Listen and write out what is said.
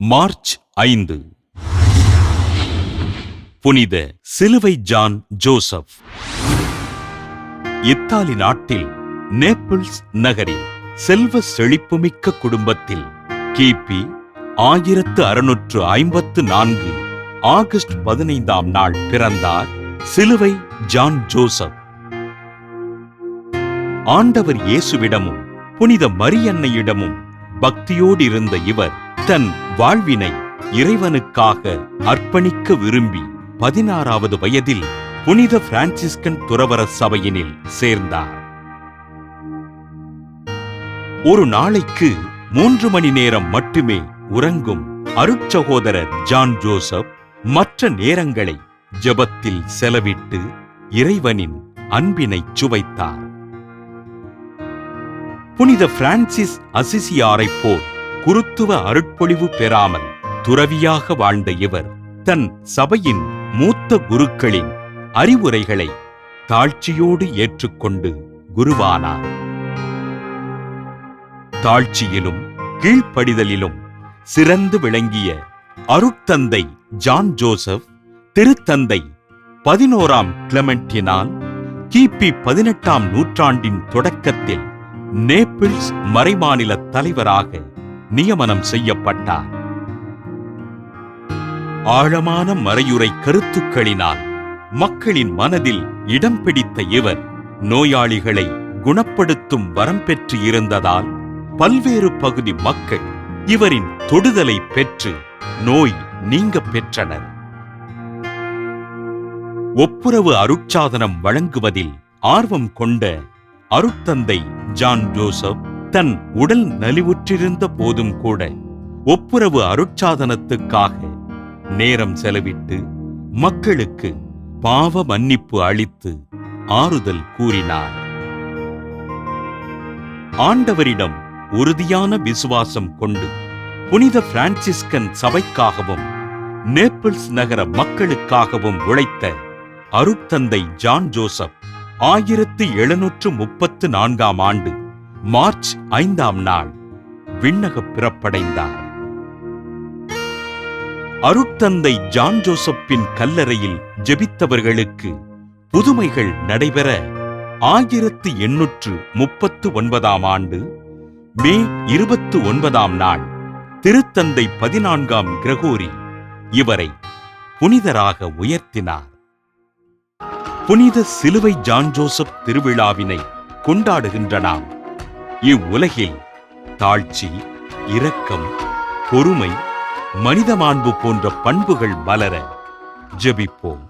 March 5. புனித சிலுவை John Joseph. Italy நாட்டில் நேபிள்ஸ் நகரில் செல்வ செழிப்புமிக்க குடும்பத்தில் கிபி 1654 ஆகஸ்ட் 15ஆம் நாள் பிறந்தார் சிலுவை ஜான் ஜோசப். ஆண்டவர் இயேசுவிடமும் புனித மரியன்னையிடமும் பக்தியோடு இருந்த இவர் தன் வாழ்வினை இறைவனுக்காக அர்ப்பணிக்க விரும்பி 16வது வயதில் புனித பிரான்சிஸ்கன் துறவற சபையினில் சேர்ந்தார். ஒரு நாளைக்கு 3 மணி நேரம் மட்டுமே உறங்கும் அருட்சகோதரர் ஜான் ஜோசப் மற்ற நேரங்களை ஜெபத்தில் செலவிட்டு இறைவனின் அன்பினை சுவைத்தார். புனித பிரான்சிஸ் அசிசியாரைப் போல் குருத்துவ அருட்பொழிவு பெறாமல் துறவியாக வாழ்ந்த இவர் தன் சபையின் மூத்த குருக்களின் அறிவுரைகளை தாழ்ச்சியோடு ஏற்றுக்கொண்டு குருவானார். தாழ்ச்சியிலும் கீழ்ப்படிதலிலும் சிறந்து விளங்கிய அருட்தந்தை ஜான் ஜோசப் திருத்தந்தை 11ஆம் கிளமெண்டினால் கிபி 18ஆம் நூற்றாண்டின் தொடக்கத்தில் நேபிள்ஸ் மறைமாநில தலைவராக நியமனம் செய்யப்பட்டார். ஆழமான மறையுரை கருத்துக்களினால் மக்களின் மனதில் இடம் பிடித்த இவர் நோயாளிகளை குணப்படுத்தும் வரம் பெற்று இருந்ததால் பல்வேறு பகுதி மக்கள் இவரின் தொடுதலை பெற்று நோய் நீங்க பெற்றனர். ஒப்புரவு அருட்சாதனம் வழங்குவதில் ஆர்வம் கொண்ட அருட்தந்தை ஜான் ஜோசப் தன் உடல் நலிவுற்றிருந்த போதும் கூட ஒப்புரவு அருட்சாதனத்துக்காக நேரம் செலவிட்டு மக்களுக்கு பாவ மன்னிப்பு அளித்து ஆறுதல் கூறினார். ஆண்டவரிடம் உறுதியான விசுவாசம் கொண்டு புனித பிரான்சிஸ்கன் சபைக்காகவும் நேபிள்ஸ் நகர மக்களுக்காகவும் உழைத்த அருட்தந்தை ஜான் ஜோசப் 1734ஆம் ஆண்டு மார்ச் 5ஆம் நாள் விண்ணக பிறப்படைந்தார். அருட்தந்தை ஜான் ஜோசப்பின் கல்லறையில் ஜெபித்தவர்களுக்கு புதுமைகள் நடைபெற 1839ஆம் ஆண்டு மே 29ஆம் நாள் திருத்தந்தை 14ஆம் கிரகோரி இவரை புனிதராக உயர்த்தினார். புனித சிலுவை ஜான் ஜோசப் திருவிழாவினை கொண்டாடுகின்ற நாம் இவ்வுலகில் தாழ்ச்சி, இரக்கம், பொறுமை, மனித மாண்பு போன்ற பண்புகள் மலர ஜெபிப்போம்.